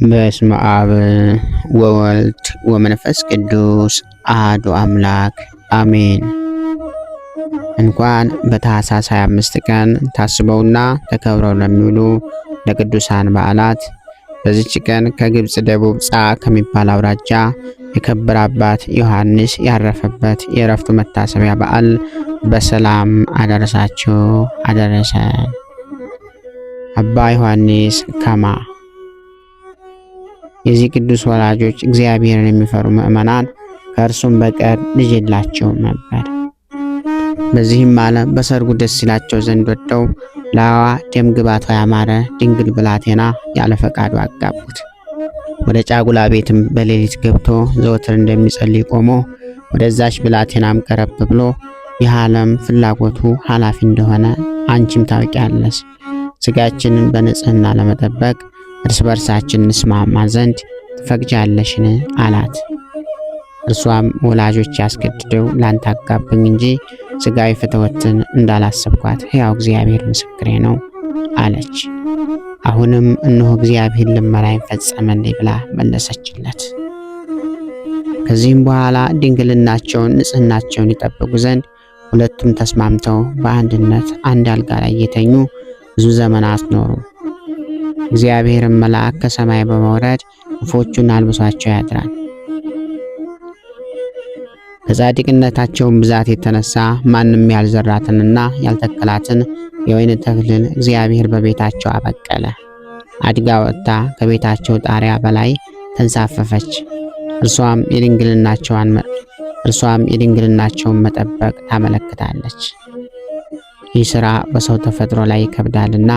በስመ አብ ወወልድ ወመንፈስ ቅዱስ አሐዱ አምላክ አሜን። እንኳን በታኅሳስ 25 ቀን ታስበውና ተከብረው ለሚውሉ ለቅዱሳን በዓላት በዚች ቀን ከግብፅ ደቡብ ጻ ከሚባል አውራጃ የከበረ አባት ዮሐንስ ያረፈበት የዕረፍቱ መታሰቢያ በዓል በሰላም አደረሳችሁ አደረሰን። አባ ዮሐንስ ከማ የዚህ ቅዱስ ወላጆች እግዚአብሔርን የሚፈሩ ምእመናን ከእርሱም በቀር ልጅ የላቸውም ነበር። በዚህም ዓለም በሰርጉ ደስ ይላቸው ዘንድ ወደው ለአዋ ደም ግባቷ ያማረ ድንግል ብላቴና ያለ ፈቃዱ አጋቡት። ወደ ጫጉላ ቤትም በሌሊት ገብቶ ዘወትር እንደሚጸልይ ቆሞ ወደዛች ብላቴናም ቀረብ ብሎ ይህ ዓለም ፍላጎቱ ኃላፊ እንደሆነ አንቺም ታውቂያለሽ። ሥጋችንን በንጽህና ለመጠበቅ እርስ በርሳችን እንስማማ ዘንድ ትፈቅጃለሽን? አላት። እርሷም ወላጆች ያስገድደው ላንተ አጋብኝ እንጂ ሥጋዊ ፍትወትን እንዳላሰብኳት ሕያው እግዚአብሔር ምስክሬ ነው አለች። አሁንም እነሆ እግዚአብሔር ልመናዬን ፈጸመልኝ ብላ መለሰችለት። ከዚህም በኋላ ድንግልናቸውን ንጽህናቸውን ይጠብቁ ዘንድ ሁለቱም ተስማምተው በአንድነት አንድ አልጋ ላይ የተኙ ብዙ ዘመናት ኖሩ። እግዚአብሔርም መልአክ ከሰማይ በመውረድ ወፎቹን አልብሷቸው ያድራል። ከጻድቅነታቸውም ብዛት የተነሳ ማንም ያልዘራትንና ያልተከላትን የወይን ተክልን እግዚአብሔር በቤታቸው አበቀለ። አድጋ ወጥታ ከቤታቸው ጣሪያ በላይ ተንሳፈፈች። እርሷም የድንግልናቸውን መጠበቅ ታመለክታለች። ይህ ሥራ በሰው ተፈጥሮ ላይ ይከብዳልና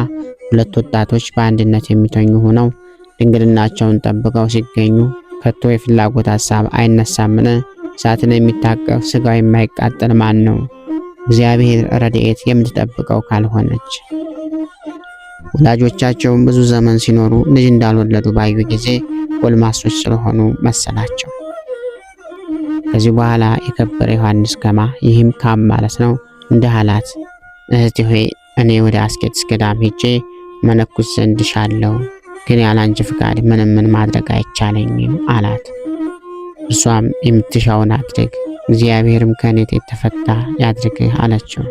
ሁለት ወጣቶች በአንድነት የሚተኙ ሆነው ድንግልናቸውን ጠብቀው ሲገኙ ከቶ የፍላጎት ሐሳብ አይነሳምን? እሳትን የሚታቀፍ ሥጋው የማይቃጠል ማን ነው? እግዚአብሔር ረድኤት የምትጠብቀው ካልሆነች። ወላጆቻቸውም ብዙ ዘመን ሲኖሩ ልጅ እንዳልወለዱ ባዩ ጊዜ ጎልማሶች ስለሆኑ መሰላቸው። ከዚህ በኋላ የከበረ ዮሐንስ ከማ ይህም ካም ማለት ነው እንዲህ አላት። እህቴ ሆይ እኔ ወደ አስኬጥስ ገዳም ሄጄ መነኩስ ዘንድ ሻለሁ፣ ግን ያላንቺ ፍቃድ ምንም ማድረግ አይቻለኝም አላት። እርሷም የምትሻውን አድርግ፣ እግዚአብሔርም ከኔት የተፈታ ያድርግህ አለችው።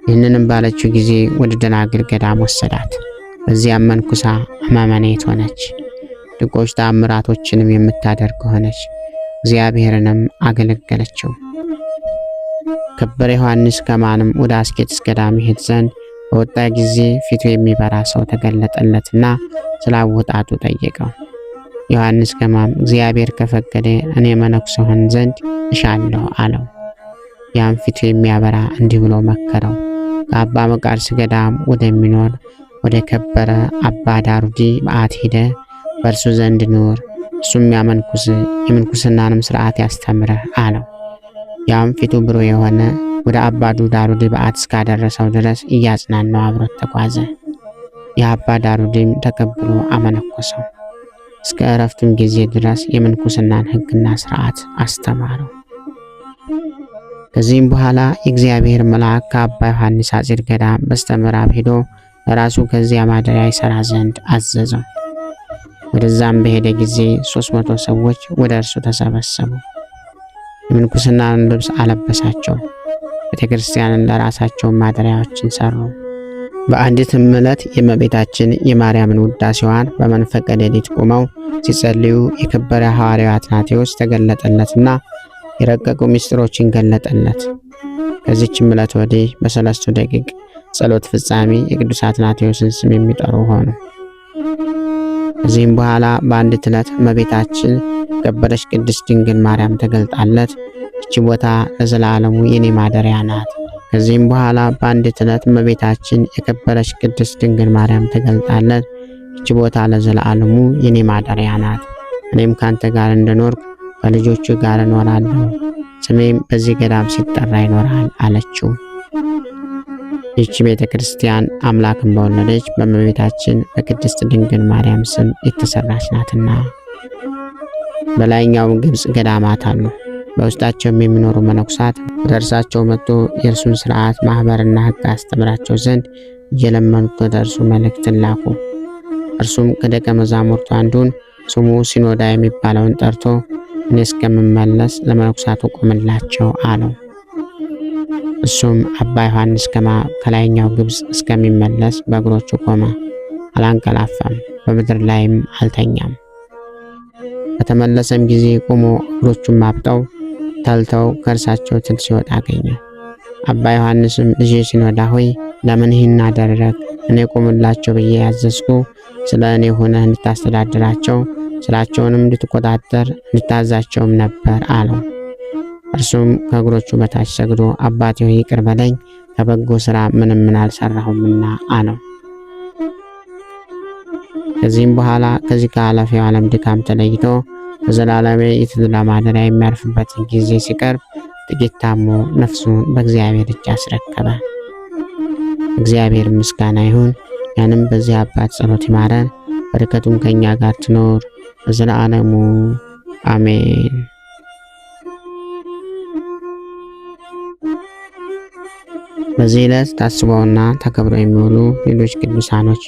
ይህንንም ባለችው ጊዜ ወደ ደናግል ገዳም ወሰዳት። በዚያም መንኩሳ አማመኔት ሆነች። ድንቆች ተአምራቶችንም የምታደርግ ሆነች። እግዚአብሔርንም አገለገለችው። ከበረ ዮሐንስ ከማንም ወደ አስኬጥስ ገዳም ይሄድ ዘንድ በወጣ ጊዜ ፊቱ የሚበራ ሰው ተገለጠለትና ስላወጣጡ ጠየቀው። ዮሐንስ ከማም እግዚአብሔር ከፈቀደ እኔ መነኩስ ሆን ዘንድ እሻለሁ አለው። ያም ፊቱ የሚያበራ እንዲህ ብሎ መከረው። ከአባ መቃርስ ገዳም ወደሚኖር ወደ ከበረ አባ ዳሩዲ በዓት ሄደ በእርሱ ዘንድ ኑር፣ እሱም የምንኩስናንም ሥርዓት ያስተምረህ አለው። ያም ፊቱ ብሩህ የሆነ ወደ አባ ዳሩዲ በዓት እስካደረሰው ድረስ እያጽናናው አብሮት ተጓዘ። የአባ ዳሩዲም ተቀብሎ አመነኮሰው። እስከ ዕረፍቱም ጊዜ ድረስ የምንኩስናን ሕግና ሥርዓት አስተማረው። ከዚህም በኋላ የእግዚአብሔር መልአክ ከአባ ዮሐንስ አጺድ ገዳም በስተምዕራብ ሄዶ ለራሱ ከዚያ ማደሪያ ይሠራ ዘንድ አዘዘው። ወደዛም በሄደ ጊዜ 300 ሰዎች ወደ እርሱ ተሰበሰቡ። የምንኩስናን ልብስ አለበሳቸው። ቤተክርስቲያንን ለራሳቸው ማደሪያዎችን ሰሩ። በአንዲትም ዕለት የእመቤታችን የማርያምን ውዳሴዋን በመንፈቀ ሌሊት ቆመው ሲጸልዩ የከበረ ሐዋርያው አትናቴዎስ ተገለጠለትና የረቀቁ ምስጢሮችን ገለጠለት። ከዚህችም ዕለት ወዲህ በሰለስቱ ደቂቅ ጸሎት ፍጻሜ የቅዱስ አትናቴዎስን ስም የሚጠሩ ሆኑ። ከዚህም በኋላ በአንዲት ዕለት እመቤታችን ከበረች ቅድስት ድንግል ማርያም ተገልጣለት እቺ ቦታ ለዘላለሙ የኔ ማደሪያ ናት። ከዚህም በኋላ በአንዲት ዕለት እመቤታችን የከበረች ቅድስት ድንግል ማርያም ተገልጣለት እቺ ቦታ ለዘላለሙ የኔ ማደሪያ ናት፣ እኔም ካንተ ጋር እንደኖርኩ ከልጆቹ ጋር እኖራለሁ፣ ስሜም በዚህ ገዳም ሲጠራ ይኖራል አለችው። ይህች ቤተ ክርስቲያን አምላክን በወለደች በእመቤታችን በቅድስት ድንግል ማርያም ስም የተሰራች ናትና። በላይኛው ግብፅ ገዳማት አሉ። በውስጣቸውም የሚኖሩ መነኩሳት ወደ እርሳቸው መጥቶ የእርሱን ሥርዓት ማኅበርና ሕግ አስተምራቸው ዘንድ እየለመኑት ወደ እርሱ መልእክትን ላኩ። እርሱም ከደቀ መዛሙርቱ አንዱን ስሙ ሲኖዳ የሚባለውን ጠርቶ እኔ እስከምመለስ ለመነኩሳቱ ቆምላቸው አለው። እሱም አባ ዮሐንስ ከላይኛው ግብፅ እስከሚመለስ በእግሮቹ ቆመ፣ አላንቀላፋም፣ በምድር ላይም አልተኛም። በተመለሰም ጊዜ ቆሞ እግሮቹም አብጠው ተልተው ከእርሳቸው ትል ሲወጣ አገኘው። አባ ዮሐንስም ልጄ ሲኖዳ ሆይ ለምን ይህን አደረግ? እኔ ቆምላቸው ብዬ ያዘዝኩ ስለ እኔ ሆነህ እንድታስተዳድራቸው ስራቸውንም እንድትቆጣጠር እንድታዛቸውም ነበር አለው። እርሱም ከእግሮቹ በታች ሰግዶ አባቴ ሆይ ይቅር በለኝ ከበጎ ሥራ ምንም አልሰራሁምና አለው። ከዚህም በኋላ ከዚህ ከኃላፊው ዓለም ድካም ተለይቶ በዘላለማዊ የተድላ ማደሪያ የሚያርፍበትን ጊዜ ሲቀርብ ጥቂት ታሞ ነፍሱን በእግዚአብሔር እጅ አስረከበ። እግዚአብሔር ምስጋና ይሁን። ያንም በዚህ አባት ጸሎት ይማረን፣ በረከቱም ከኛ ጋር ትኖር ለዘላለሙ አሜን። በዚህ ዕለት ታስበውና ተከብረው የሚውሉ ሌሎች ቅዱሳኖች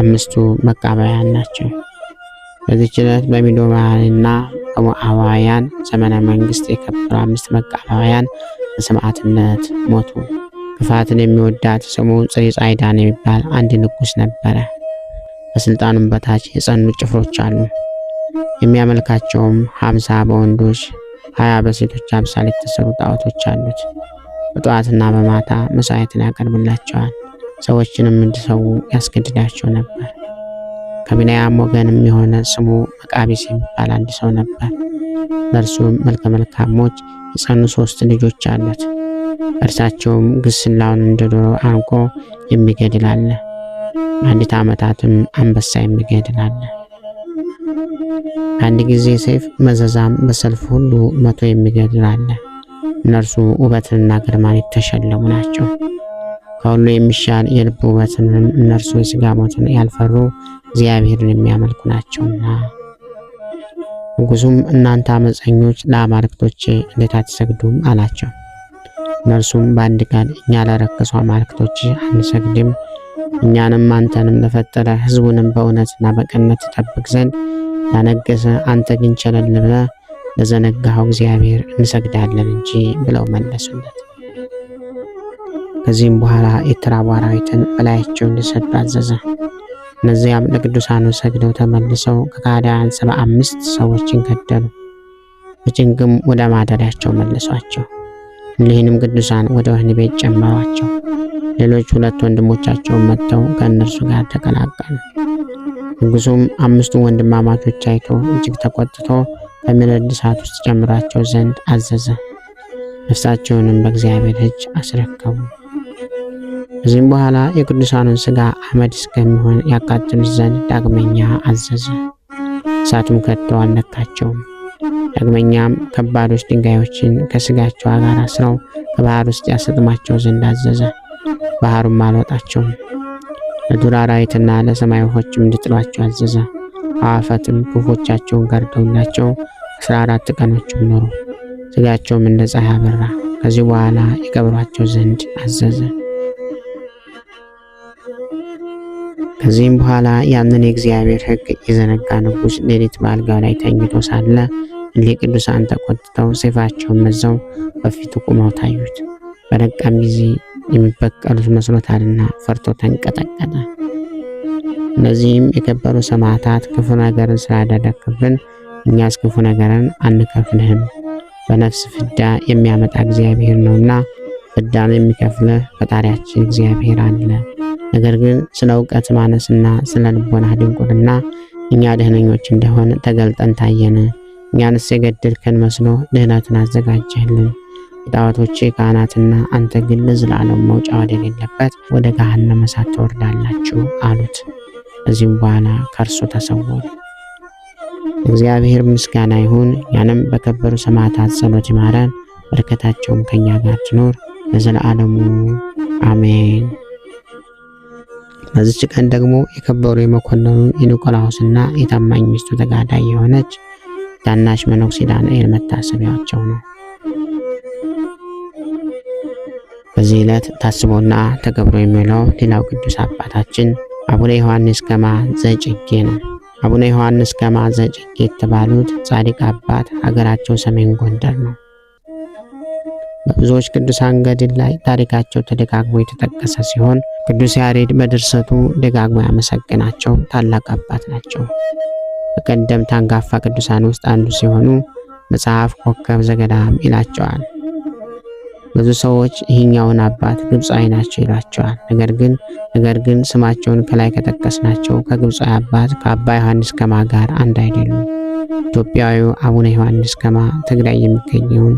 5ቱ መቃብያን ናቸው። በዚህች ዕለት በሚዶማውያንና በሞዓባውያን ዘመነ መንግስት የከበሩ 5 መቃብያን በሰማዕትነት ሞቱ። ክፋትን የሚወዳት ስሙ ጻይዳን የሚባል አንድ ንጉሥ ነበረ። በስልጣኑም በታች የጸኑ ጭፍሮች አሉ። የሚያመልካቸውም 50 በወንዶች 20 በሴቶች አምሳል የተሰሩ ጣዖቶች አሉት። በጠዋትና በማታ መስዋዕትን ያቀርብላቸዋል። ሰዎችንም እንዲሰዉ ያስገድዳቸው ነበር። ከቢንያም ወገንም የሆነ ስሙ መቃቢስ የሚባል አንድ ሰው ነበር። ለእርሱም መልከ መልካሞች የጸኑ 3 ልጆች አሉት። እርሳቸውም ግስላውን እንደ ዶሮ አንቆ የሚገድል አለ፣ በአንዲት ዓመታትም አንበሳ የሚገድል አለ። አንድ ጊዜ ሰይፍ መዘዛም በሰልፍ ሁሉ 100 የሚገድል አለ። እነርሱ ውበትንና ግርማን የተሸለሙ ናቸው። ከሁሉ የሚሻል የልብ ውበትንም እነርሱ የሥጋ ሞትን ያልፈሩ እግዚአብሔርን የሚያመልኩ ናቸውና። ንጉሡም እናንተ አመፀኞች ለአማልክቶቼ እንዴት አትሰግዱም አላቸው። እነርሱም በአንድ ቃል እኛ ለረከሱ አማልክቶች አንሰግድም፣ እኛንም አንተንም ለፈጠረ ሕዝቡንም በእውነትና በቅንነት ተጠብቅ ዘንድ ያነገሰ አንተ ግን ቸለል ብለህ ለዘነጋኸው እግዚአብሔር እንሰግዳለን እንጂ ብለው መለሱለት። ከዚህም በኋላ የተራቡ አራዊትን በላያቸው እንዲሰዱ አዘዘ። እነዚያም ለቅዱሳኑ ሰግደው ተመልሰው ከካህዲያን 75 ሰዎችን ገደሉ። በጭንቅም ወደ ማደሪያቸው መለሷቸው። እሊህንም ቅዱሳን ወደ ወህኒ ቤት ጨመሯቸው። ሌሎች 2 ወንድሞቻቸውን መጥተው ከእነርሱ ጋር ተቀላቀሉ። ንጉሡም 5ቱ ወንድማማቾች አይቶ እጅግ ተቆጥቶ በሚነድ እሳት ውስጥ ጨምሯቸው ዘንድ አዘዘ። ነፍሳቸውንም በእግዚአብሔር እጅ አስረከቡ። ከዚህም በኋላ የቅዱሳኑን ሥጋ አመድ እስከሚሆን ያቃጥሉት ዘንድ ዳግመኛ አዘዘ። እሳቱም ከቶ አልነካቸውም። ዳግመኛም ከባዶች ድንጋዮችን ከሥጋቸው ጋር አስረው በባህር ውስጥ ያሰጥማቸው ዘንድ አዘዘ። ባህሩም አልወጣቸውም። ለዱር አራዊትና ለሰማይ ወፎችም እንዲጥሏቸው አዘዘ። አዋፋትም ክንፎቻቸውን ጋርደውላቸው 14 ቀኖችም ኖሩ። ሥጋቸውም እንደ ፀሐይ አበራ። ከዚህ በኋላ የቀብሯቸው ዘንድ አዘዘ። ከዚህም በኋላ ያንን የእግዚአብሔር ሕግ የዘነጋ ንጉሥ ሌሊት በአልጋው ላይ ተኝቶ ሳለ እሊህ ቅዱሳን ተቆጥተው ሰይፋቸውን መዘው በፊቱ ቆመው ታዩት። በነቃም ጊዜ የሚበቀሉት መስሎታልና ፈርቶ ተንቀጠቀጠ። እነዚህም የከበሩ ሰማዕታት ክፉ ነገርን ስላደረግክብን እኛስ ክፉ ነገርን አንከፍልህም፣ በነፍስ ፍዳ የሚያመጣ እግዚአብሔር ነውና ፍዳን የሚከፍልህ ፈጣሪያችን እግዚአብሔር አለ። ነገር ግን ስለ እውቀት ማነስና ስለ ልቦና ድንቁርና እኛ ደህነኞች እንደሆን ተገልጠን ታየን። እኛንስ የገደልከን መስሎ ድህነትን አዘጋጀህልን። የጣዖቶቼ ካህናትና አንተ ግን ለዘላለም መውጫ ወደሌለበት ወደ ገሃነመ እሳት ትወርዳላችሁ አሉት። ከዚህም በኋላ ከእርሱ ተሰወሩ። እግዚአብሔር ምስጋና ይሁን። እኛንም በከበሩ ሰማዕታት ጸሎት ይማረን፣ በረከታቸውም ከኛ ጋር ትኖር ለዘላለሙ አሜን። በዚች ቀን ደግሞ የከበሩ የመኮንኑ የኒቆላዎስና የታማኝ ሚስቱ ተጋዳይ የሆነች ታናሽ መነኩሴ ዳንኤል መታሰቢያቸው ነው። በዚህ ዕለት ታስቦና ተከብሮ የሚውለው ሌላው ቅዱስ አባታችን አቡነ ዮሐንስ ከማ ዘጨጌ ነው። አቡነ ዮሐንስ ከማ ዘጨጌ የተባሉት ጻድቅ አባት ሀገራቸው ሰሜን ጎንደር ነው። በብዙዎች ቅዱሳን ገድል ላይ ታሪካቸው ተደጋግሞ የተጠቀሰ ሲሆን ቅዱስ ያሬድ በድርሰቱ ደጋግሞ ያመሰግናቸው ታላቅ አባት ናቸው። በቀደምት አንጋፋ ቅዱሳን ውስጥ አንዱ ሲሆኑ መጽሐፍ ኮከብ ዘገዳም ይላቸዋል። ብዙ ሰዎች ይህኛውን አባት ግብፃዊ ናቸው ይሏቸዋል። ነገር ግን ስማቸውን ከላይ ከጠቀስናቸው ከግብፃዊ አባት ከአባ ዮሐንስ ከማ ጋር አንድ አይደሉም። ኢትዮጵያዊው አቡነ ዮሐንስ ከማ ትግራይ የሚገኘውን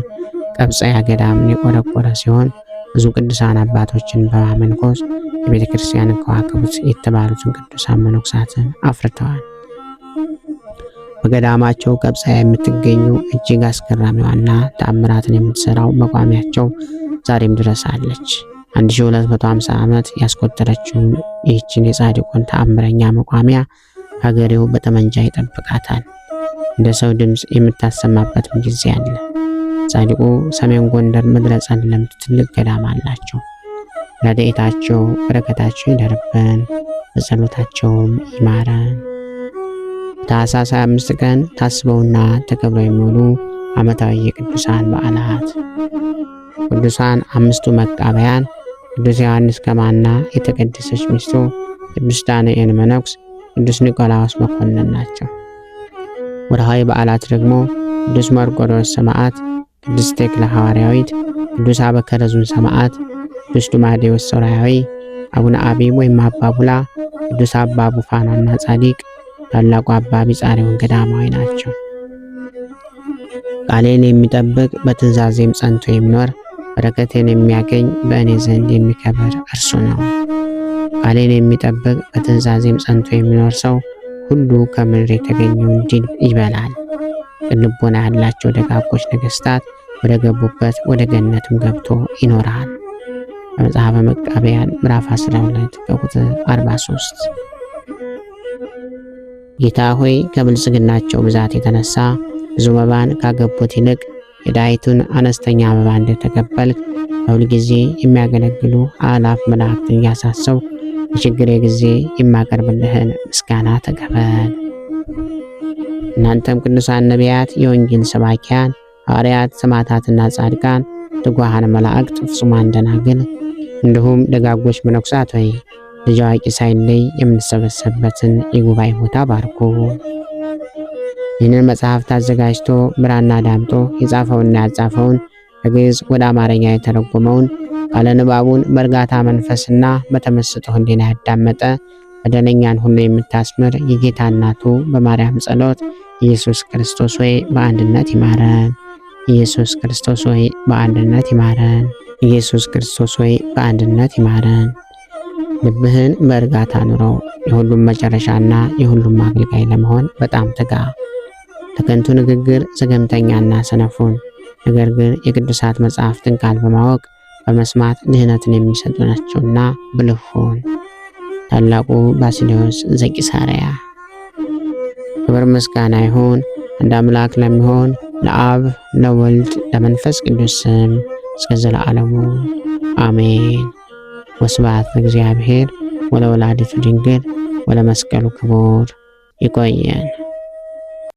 ቀብፀያ ገዳምን የቆረቆረ ሲሆን ብዙ ቅዱሳን አባቶችን በማመንኮስ የቤተ ክርስቲያንን ከዋክብት የተባሉትን ቅዱሳን መነኮሳትን አፍርተዋል። በገዳማቸው ቀብፀያ የምትገኘው እጅግ አስገራሚዋና ተአምራትን የምትሰራው መቋሚያቸው ዛሬም ድረስ አለች። 1250 ዓመት ያስቆጠረችውን ይህችን የጻድቁን ተአምረኛ መቋሚያ ሀገሬው በጠመንጃ ይጠብቃታል። እንደ ሰው ድምፅ የምታሰማበትም ጊዜ አለ። ጻድቁ ሰሜን ጎንደር ምድረ ጸለምት ትልቅ ገዳም አላቸው። ረድኤታቸው በረከታቸው ይደርብን፣ በጸሎታቸውም ይማረን። ታኅሳስ 25 ቀን ታስበውና ተከብረው የሚውሉ ዓመታዊ የቅዱሳን በዓላት ቅዱሳን አምስቱ መቃበያን፣ ቅዱስ ዮሐንስ ከማና የተቀደሰች ሚስቱ ቅዱስ ዳንኤል መነኩስ፣ ቅዱስ ኒቆላዎስ መኮንን ናቸው። ወርሃዊ በዓላት ደግሞ ቅዱስ መርቆሬዎስ ሰማዕት፣ ቅዱስ ቴክለ ሐዋርያዊት፣ ቅዱስ አበከረዙን ሰማዕት፣ ቅዱስ ዱማዴዎስ ሶርያዊ፣ አቡነ አቢብ ወይም አባ ቡላ፣ ቅዱስ አባ ቡፋናና ጻዲቅ፣ ታላቁ አባ ቢጻሬውን ገዳማዊ ናቸው። ቃሌን የሚጠብቅ በትእዛዜም ጸንቶ የሚኖር በረከቴን የሚያገኝ በእኔ ዘንድ የሚከበር እርሱ ነው። ቃሌን የሚጠብቅ በትእዛዜም ጸንቶ የሚኖር ሰው ሁሉ ከምድር የተገኘውን ድል ይበላል። ቅን ልቦና ያላቸው ደጋጎች ነገሥታት ወደ ገቡበት ወደ ገነትም ገብቶ ይኖራል። በመጽሐፈ መቃብያን ምዕራፍ 12 ከቁጥር 43። ጌታ ሆይ ከብልጽግናቸው ብዛት የተነሳ ብዙ መባን ካገቡት ይልቅ የዳይቱን አነስተኛ መባ እንደተቀበልክ በሁል ጊዜ የሚያገለግሉ አላፍ መላእክትን እያሳሰብ በችግሬ ጊዜ የማቀርብልህን ምስጋና ተቀበል። እናንተም ቅዱሳን ነቢያት፣ የወንጌል ሰባኪያን ሐዋርያት፣ ሰማዕታትና ጻድቃን፣ ትጉሃን መላእክት፣ ፍጹማን ደናግል እንዲሁም ደጋጎች መነኮሳት ሆይ ልጅ አዋቂ ሳይለይ የምንሰበሰብበትን የጉባኤ ቦታ ባርኩ። ይህንን መጽሐፍት አዘጋጅቶ ብራና ዳምጦ የጻፈውና ያጻፈውን ከግዕዝ ወደ አማርኛ የተረጎመውን ቃለ ንባቡን በእርጋታ መንፈስና በተመስጦ ሕሊና ያዳመጠ በደለኛን ሁሉ የምታስምር የጌታ እናቱ በማርያም ጸሎት ኢየሱስ ክርስቶስ ሆይ በአንድነት ይማረን። ኢየሱስ ክርስቶስ ሆይ በአንድነት ይማረን። ኢየሱስ ክርስቶስ ሆይ በአንድነት ይማረን። ልብህን በእርጋታ ኑረው። የሁሉም መጨረሻና የሁሉም አገልጋይ ለመሆን በጣም ትጋ። ለከንቱ ንግግር ዘገምተኛና ሰነፉን፣ ነገር ግን የቅዱሳት መጽሐፍትን ቃል በማወቅ በመስማት ድህነትን የሚሰጡ ናቸውና ብልህ ሁን። ታላቁ ባስልዮስ ዘቂሳርያ። ክብር ምስጋና ይሁን አንድ አምላክ ለሚሆን ለአብ ለወልድ ለመንፈስ ቅዱስ ስም እስከ ዘለዓለሙ አሜን። ወስብሐት ለእግዚአብሔር ወለወላዲቱ ድንግል ወለመስቀሉ ክቡር። ይቆየን።